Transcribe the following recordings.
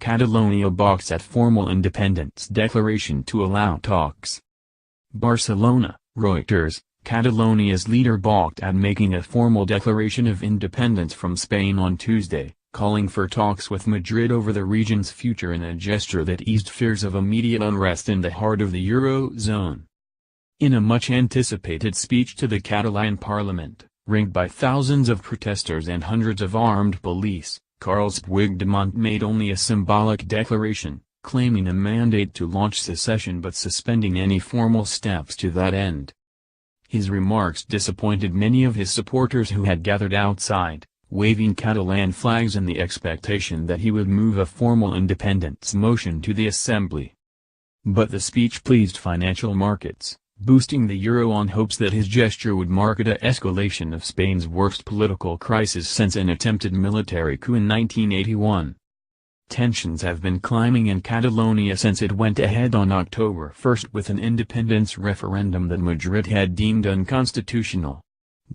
Catalonia balks at formal independence declaration to allow talks. Barcelona, Reuters, Catalonia's leader balked at making a formal declaration of independence from Spain on Tuesday, calling for talks with Madrid over the region's future in a gesture that eased fears of immediate unrest in the heart of the Eurozone. In a much-anticipated speech to the Catalan parliament, ringed by thousands of protesters and hundreds of armed police, Carles Puigdemont made only a symbolic declaration, claiming a mandate to launch secession but suspending any formal steps to that end. His remarks disappointed many of his supporters who had gathered outside, waving Catalan flags in the expectation that he would move a formal independence motion to the assembly. But the speech pleased financial markets, boosting the euro on hopes that his gesture would mark a de-escalation of Spain's worst political crisis since an attempted military coup in 1981. Tensions have been climbing in Catalonia since it went ahead on October 1 with an independence referendum that Madrid had deemed unconstitutional.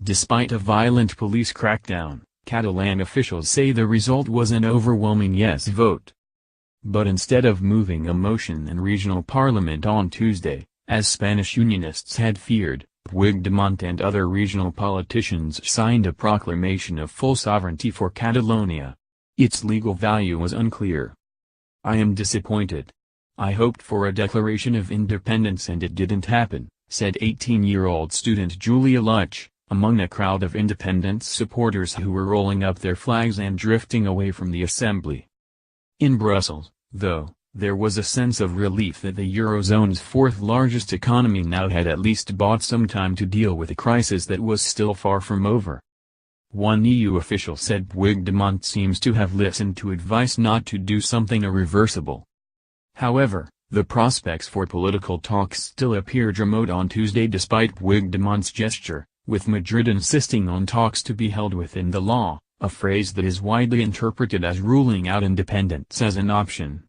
Despite a violent police crackdown, Catalan officials say the result was an overwhelming yes vote. But instead of moving a motion in regional parliament on Tuesday, as Spanish unionists had feared, Puigdemont and other regional politicians signed a proclamation of full sovereignty for Catalonia. Its legal value was unclear. "I am disappointed. I hoped for a declaration of independence and it didn't happen," said 18-year-old student Julia Luch, among a crowd of independence supporters who were rolling up their flags and drifting away from the assembly. In Brussels, though, there was a sense of relief that the Eurozone's fourth-largest economy now had at least bought some time to deal with a crisis that was still far from over. One EU official said Puigdemont seems to have listened to advice not to do something irreversible. However, the prospects for political talks still appeared remote on Tuesday despite Puigdemont's gesture, with Madrid insisting on talks to be held within the law, a phrase that is widely interpreted as ruling out independence as an option.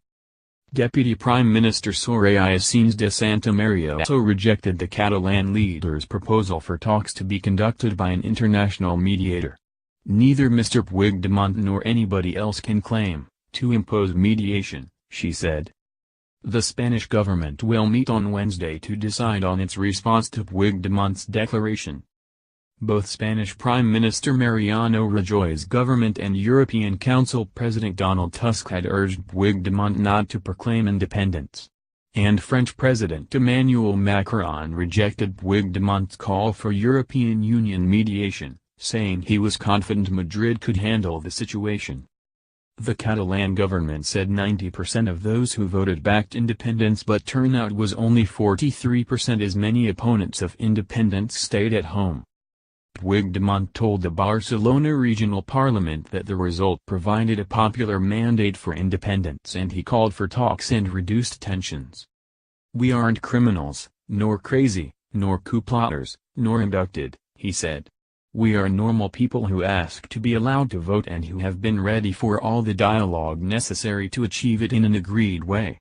Deputy Prime Minister Soraya Sáenz de Santamaría also rejected the Catalan leader's proposal for talks to be conducted by an international mediator. "Neither Mr. Puigdemont nor anybody else can claim to impose mediation," she said. The Spanish government will meet on Wednesday to decide on its response to Puigdemont's declaration. Both Spanish Prime Minister Mariano Rajoy's government and European Council President Donald Tusk had urged Puigdemont not to proclaim independence. And French President Emmanuel Macron rejected Puigdemont's call for European Union mediation, saying he was confident Madrid could handle the situation. The Catalan government said 90% of those who voted backed independence, but turnout was only 43% as many opponents of independence stayed at home. Puigdemont told the Barcelona regional parliament that the result provided a popular mandate for independence and he called for talks and reduced tensions. "We aren't criminals, nor crazy, nor coup plotters, nor abducted," he said. "We are normal people who ask to be allowed to vote and who have been ready for all the dialogue necessary to achieve it in an agreed way.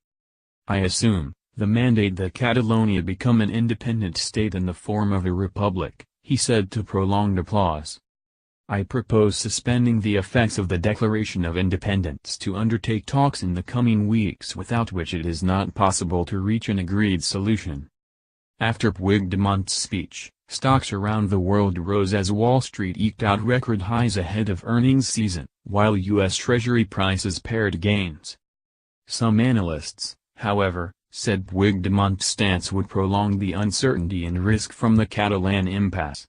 I assume the mandate that Catalonia become an independent state in the form of a republic," he said to prolonged applause. "I propose suspending the effects of the Declaration of Independence to undertake talks in the coming weeks without which it is not possible to reach an agreed solution." After Puigdemont's speech, stocks around the world rose as Wall Street eked out record highs ahead of earnings season, while U.S. Treasury prices pared gains. Some analysts, however, said Puigdemont's stance would prolong the uncertainty and risk from the Catalan impasse.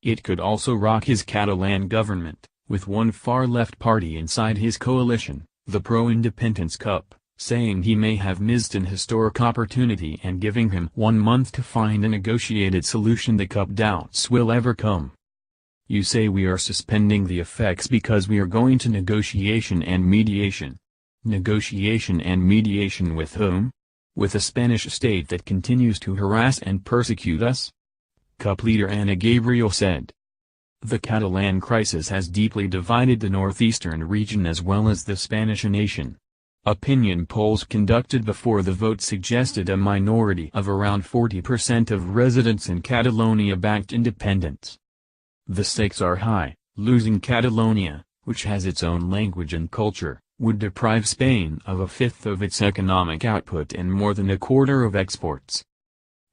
It could also rock his Catalan government, with one far-left party inside his coalition, the pro-independence CUP, saying he may have missed an historic opportunity and giving him 1 month to find a negotiated solution the CUP doubts will ever come. "You say we are suspending the effects because we are going to negotiation and mediation. Negotiation and mediation with whom? With a Spanish state that continues to harass and persecute us?" CUP leader Ana Gabriel said. The Catalan crisis has deeply divided the northeastern region as well as the Spanish nation. Opinion polls conducted before the vote suggested a minority of around 40% of residents in Catalonia backed independence. The stakes are high. Losing Catalonia, which has its own language and culture, would deprive Spain of a fifth of its economic output and more than a quarter of exports.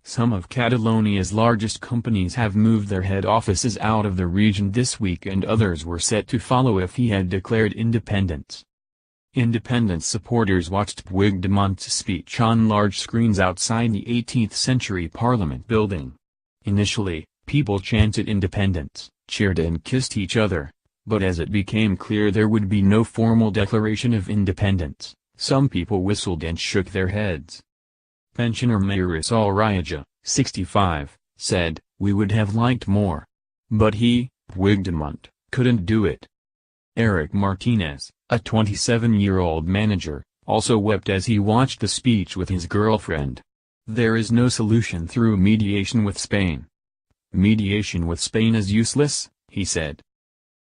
Some of Catalonia's largest companies have moved their head offices out of the region this week, and others were set to follow if he had declared independence. Independence supporters watched Puigdemont's speech on large screens outside the 18th-century Parliament building. Initially, people chanted independence, cheered and kissed each other, but as it became clear there would be no formal declaration of independence, some people whistled and shook their heads. Pensioner Marisol Riaja, 65, said, "We would have liked more. But he, Puigdemont, couldn't do it." Eric Martinez, a 27-year-old manager, also wept as he watched the speech with his girlfriend. "There is no solution through mediation with Spain. Mediation with Spain is useless," he said.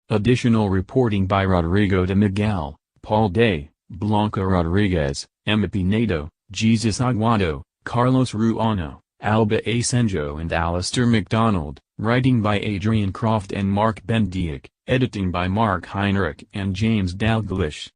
Additional reporting by Rodrigo de Miguel, Paul Day, Blanca Rodriguez, Emma Pinedo, Jesus Aguado, Carlos Ruano, Alba Asenjo and Alistair MacDonald, writing by Adrian Croft and Mark Bendiek, editing by Mark Heinrich and James Dalglish.